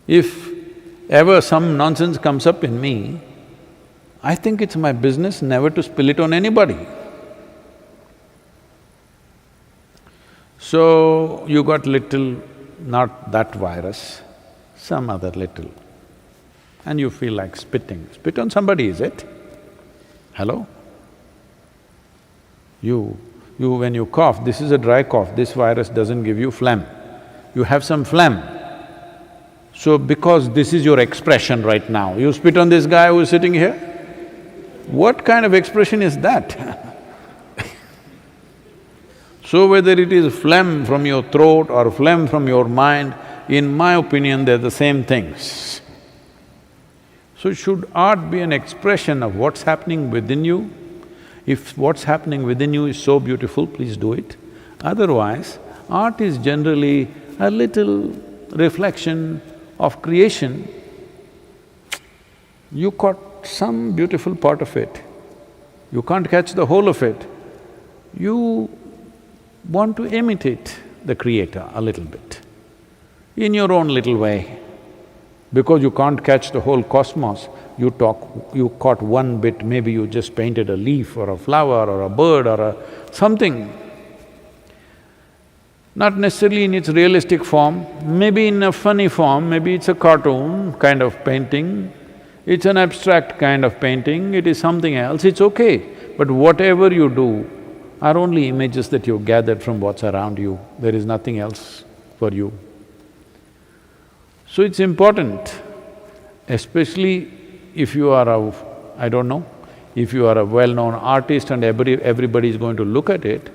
A: If ever some nonsense comes up in me, I think it's my business never to spill it on anybody. So, you got little, not that virus, some other little, and you feel like spitting. Spit on somebody, is it? Hello? When you cough, this is a dry cough, this virus doesn't give you phlegm. You have some phlegm. So because this is your expression right now, you spit on this guy who is sitting here? What kind of expression is that? So whether it is phlegm from your throat or phlegm from your mind, in my opinion, they're the same things. So should art be an expression of what's happening within you? If what's happening within you is so beautiful, please do it. Otherwise, art is generally a little reflection of creation. You caught some beautiful part of it, you can't catch the whole of it. You want to imitate the creator a little bit, in your own little way. Because you can't catch the whole cosmos, you caught one bit, maybe you just painted a leaf or a flower or a bird or something. Not necessarily in its realistic form, maybe in a funny form, maybe it's a cartoon kind of painting, it's an abstract kind of painting, it is something else, it's okay. But whatever you do are only images that you've gathered from what's around you, there is nothing else for you. So it's important, especially if you are I don't know, if you are a well-known artist and everybody is going to look at it,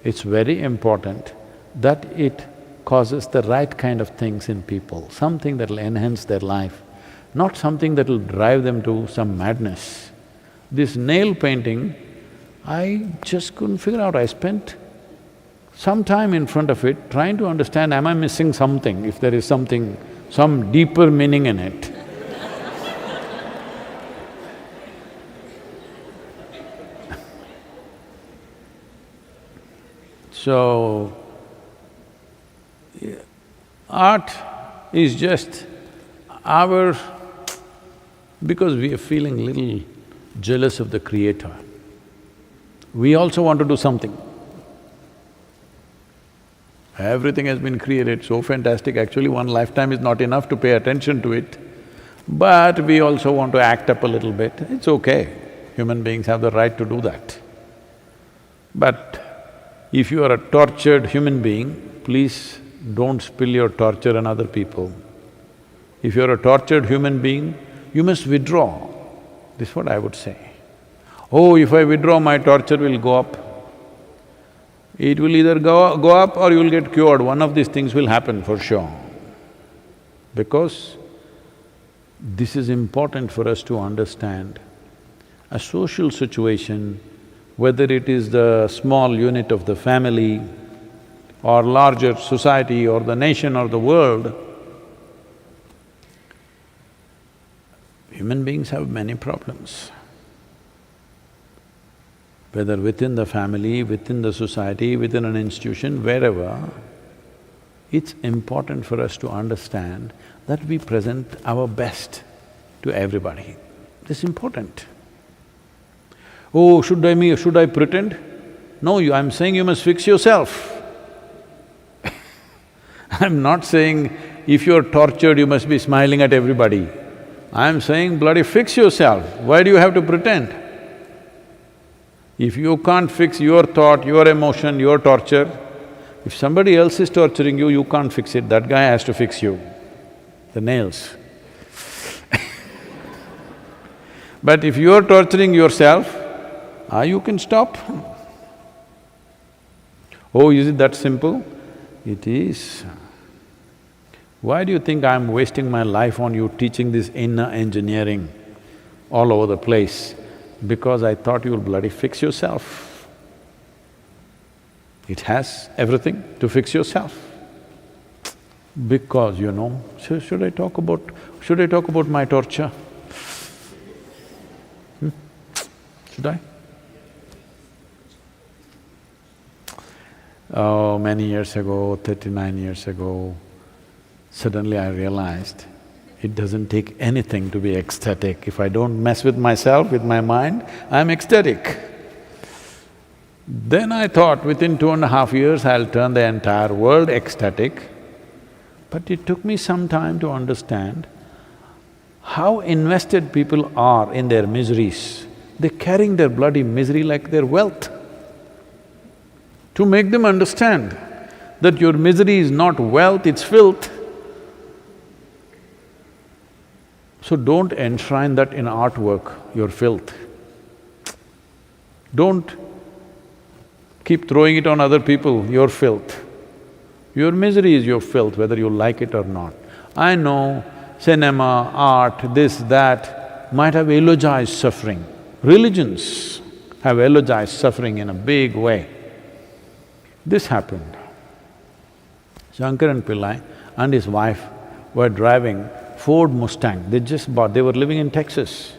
A: it's very important that it causes the right kind of things in people, something that'll enhance their life, not something that'll drive them to some madness. This nail painting, I just couldn't figure out. I spent some time in front of it trying to understand, am I missing something, if there is something, some deeper meaning in it. So, art is just because we are feeling little jealous of the creator, we also want to do something. Everything has been created so fantastic, actually one lifetime is not enough to pay attention to it, but we also want to act up a little bit, it's okay. Human beings have the right to do that. But if you are a tortured human being, please don't spill your torture on other people. If you're a tortured human being, you must withdraw. This is what I would say. Oh, if I withdraw, my torture will go up. It will either go up or you will get cured, one of these things will happen for sure. Because this is important for us to understand. A social situation, whether it is the small unit of the family or larger society or the nation or the world, human beings have many problems. whether within the family, within the society, within an institution, wherever, it's important for us to understand that we present our best to everybody. This is important. Oh, should I pretend? No, I'm saying you must fix yourself. I'm not saying if you're tortured, you must be smiling at everybody. I'm saying bloody fix yourself. Why do you have to pretend? If you can't fix your thought, your emotion, your torture, if somebody else is torturing you, you can't fix it, that guy has to fix you, the nails. But if you're torturing yourself, you can stop. Oh, is it that simple? It is. Why do you think I'm wasting my life on you teaching this inner engineering all over the place? Because I thought you'll bloody fix yourself. It has everything to fix yourself. Because, should I talk about my torture? Should I? Oh, many years ago, 39 years ago, suddenly I realized it doesn't take anything to be ecstatic. If I don't mess with myself, with my mind, I'm ecstatic. Then I thought within 2.5 years I'll turn the entire world ecstatic. But it took me some time to understand how invested people are in their miseries. They're carrying their bloody misery like their wealth. To make them understand that your misery is not wealth, it's filth. So don't enshrine that in artwork, your filth. Don't keep throwing it on other people, your filth. Your misery is your filth, whether you like it or not. I know cinema, art, this, that might have eulogized suffering. Religions have eulogized suffering in a big way. This happened. Shankaran Pillai and his wife were driving Ford Mustang. They were living in Texas.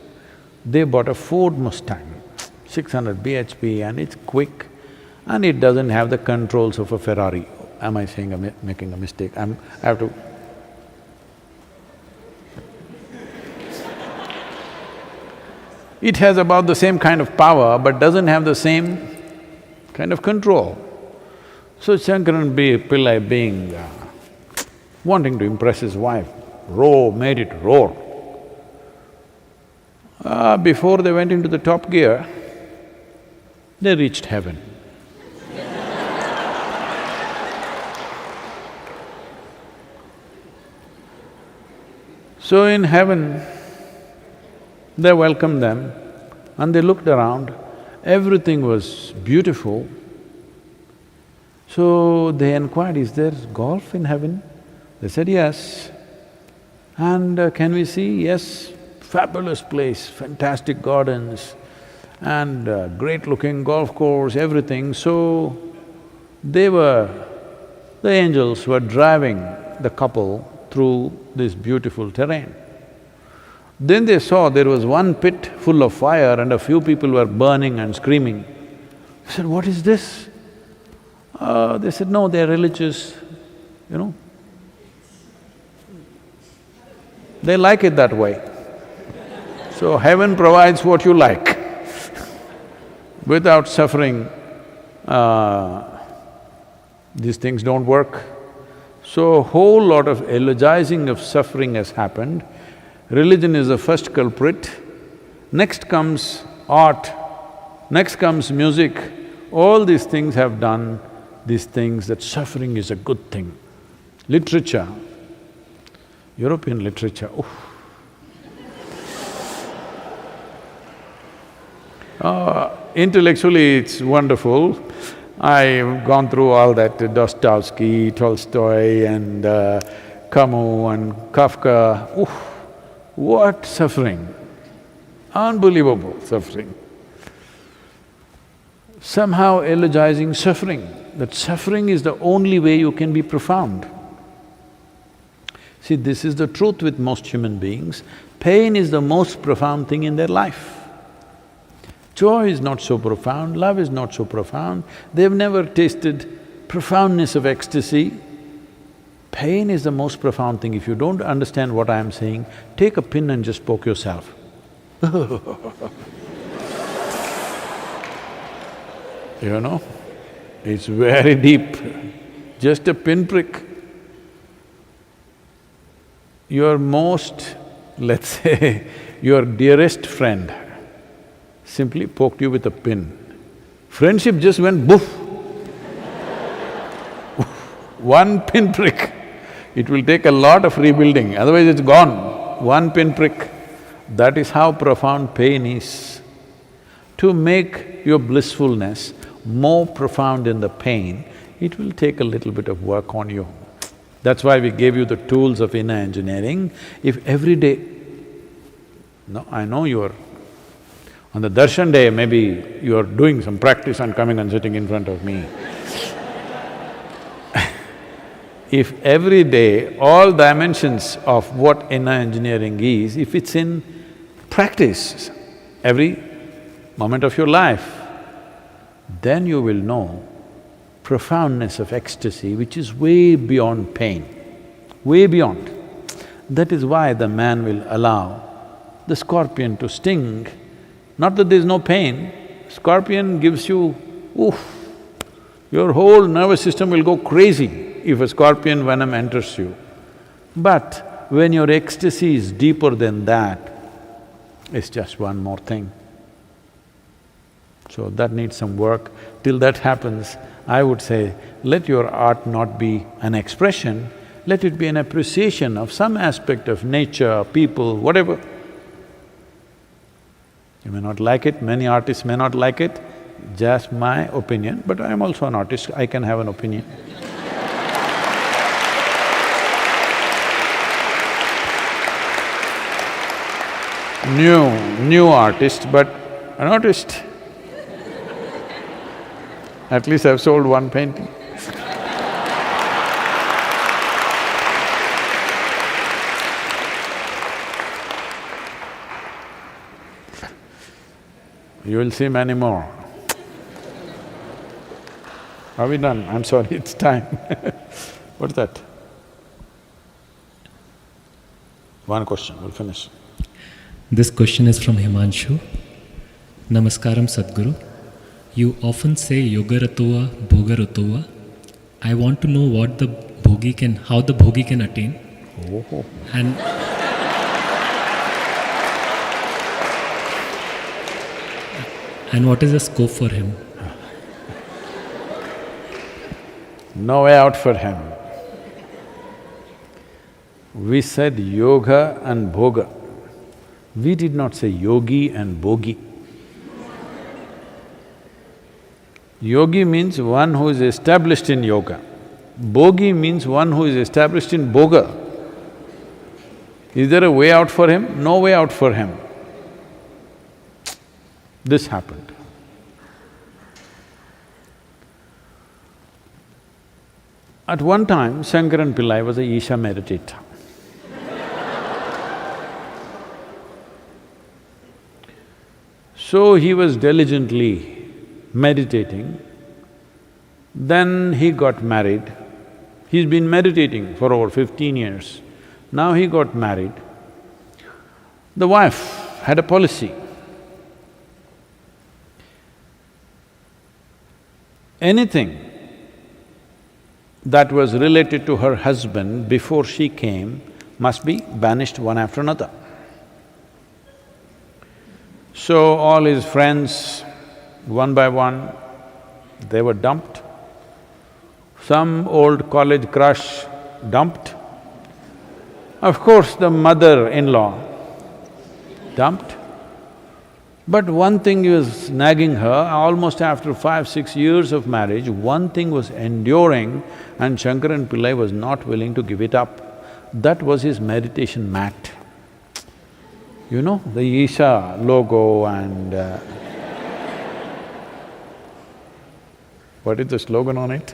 A: They bought a Ford Mustang, 600 bhp, and it's quick and it doesn't have the controls of a Ferrari. Am I saying making a mistake? I have to… It has about the same kind of power but doesn't have the same kind of control. So Shankaran Pillai wanting to impress his wife, made it roar. Before they went into the top gear, they reached heaven. So in heaven, they welcomed them and they looked around, everything was beautiful. So they inquired, is there golf in heaven? They said, yes. And can we see? Yes, fabulous place, fantastic gardens and great-looking golf course, everything. So the angels were driving the couple through this beautiful terrain. Then they saw there was one pit full of fire and a few people were burning and screaming. They said, what is this? They said, no, they're religious, They like it that way. So heaven provides what you like. Without suffering, these things don't work. So a whole lot of eulogizing of suffering has happened. Religion is the first culprit. Next comes art, next comes music. All these things have done these things that suffering is a good thing. Literature, European literature, intellectually it's wonderful. I've gone through all that, Dostoevsky, Tolstoy and Camus and Kafka. What suffering! Unbelievable suffering. Somehow eulogizing suffering, that suffering is the only way you can be profound. See, this is the truth with most human beings. Pain is the most profound thing in their life. Joy is not so profound, love is not so profound, they've never tasted profoundness of ecstasy. Pain is the most profound thing. If you don't understand what I am saying, take a pin and just poke yourself. You know, it's very deep, just a pinprick. Your most, let's say, your dearest friend simply poked you with a pin. Friendship just went boof. One pinprick. It will take a lot of rebuilding, otherwise it's gone. One pinprick. That is how profound pain is. To make your blissfulness more profound in the pain, it will take a little bit of work on you. That's why we gave you the tools of inner engineering. If every day… No, I know you're… On the darshan day, maybe you're doing some practice and coming and sitting in front of me. If every day, all dimensions of what inner engineering is, if it's in practice every moment of your life, then you will know profoundness of ecstasy which is way beyond pain, way beyond. That is why the man will allow the scorpion to sting. Not that there's no pain, scorpion gives you, oof, your whole nervous system will go crazy if a scorpion venom enters you. But when your ecstasy is deeper than that, it's just one more thing. So that needs some work. Till that happens, I would say, let your art not be an expression, let it be an appreciation of some aspect of nature, people, whatever. You may not like it, many artists may not like it, just my opinion, but I am also an artist, I can have an opinion. New artist, but an artist. At least I've sold one painting. You will see many more. Are we done? I'm sorry, it's time. What's that? One question, we'll finish.
B: This question is from Himanshu. Namaskaram Sadhguru. You often say yogaratoa, bhogaratoa. I want to know what the bhogi can… how the bhogi can attain.
A: Oh.
B: And what is the scope for him?
A: No way out for him. We said yoga and bhoga. We did not say yogi and bhogi. Yogi means one who is established in yoga. Bhogi means one who is established in bhoga. Is there a way out for him? No way out for him. This happened. At one time, Shankaran Pillai was a Isha meditator. So he was diligently meditating, then he got married. He's been meditating for over 15 years. Now he got married. The wife had a policy. Anything that was related to her husband before she came must be banished one after another. So all his friends, one by one, they were dumped. Some old college crush dumped. Of course, the mother-in-law dumped. But one thing was nagging her, almost after 5–6 years of marriage, one thing was enduring and Shankaran Pillai was not willing to give it up. That was his meditation mat. You know, the Isha logo and what is the slogan on it?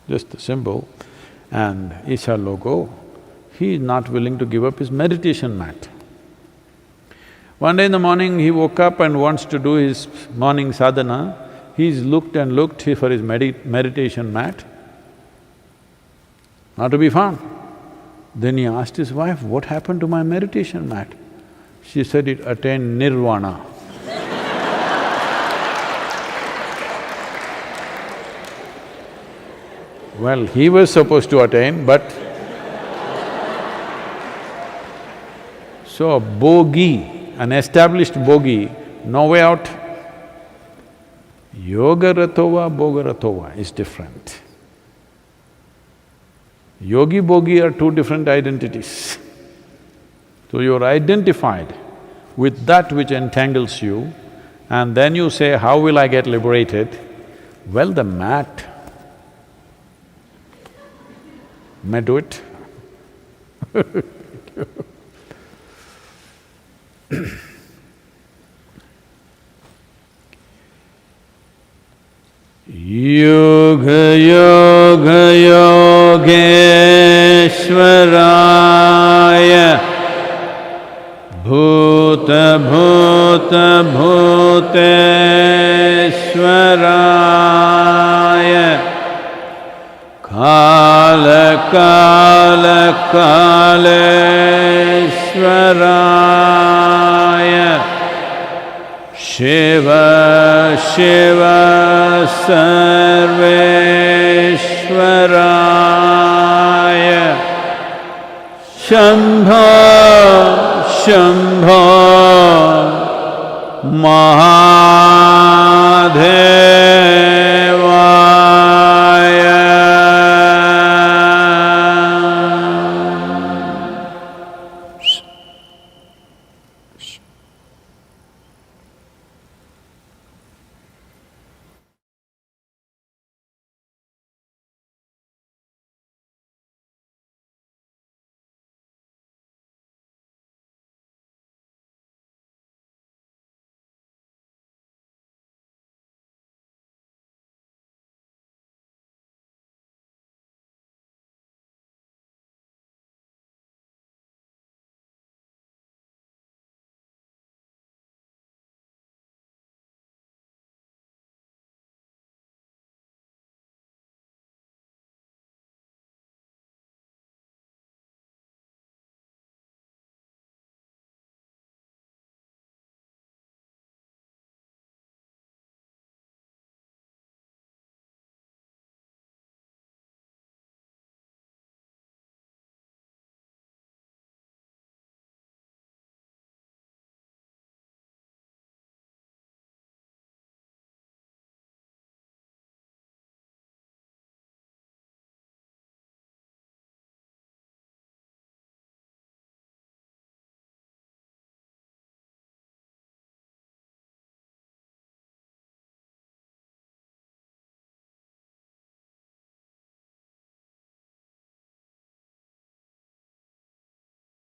A: Just the symbol and Isha logo. He is not willing to give up his meditation mat. One day in the morning, he woke up and wants to do his morning sadhana. He's looked and looked for his meditation mat, not to be found. Then he asked his wife, "What happened to my meditation mat?" She said, "It attained nirvana." Well, he was supposed to attain, but… So, a bogey, an established bogey, no way out. Yoga ratova, boga ratova is different. Yogi bogi are two different identities. So you're identified with that which entangles you, and then you say, how will I get liberated? Well, the mat may do it. Yoga yoga yogeshwaraya bhuta bhuta bhuteshwaraya kala kala kaleshwaraya Shiva Shiva Sarveshwaraya Shambho Shambho Mahadeva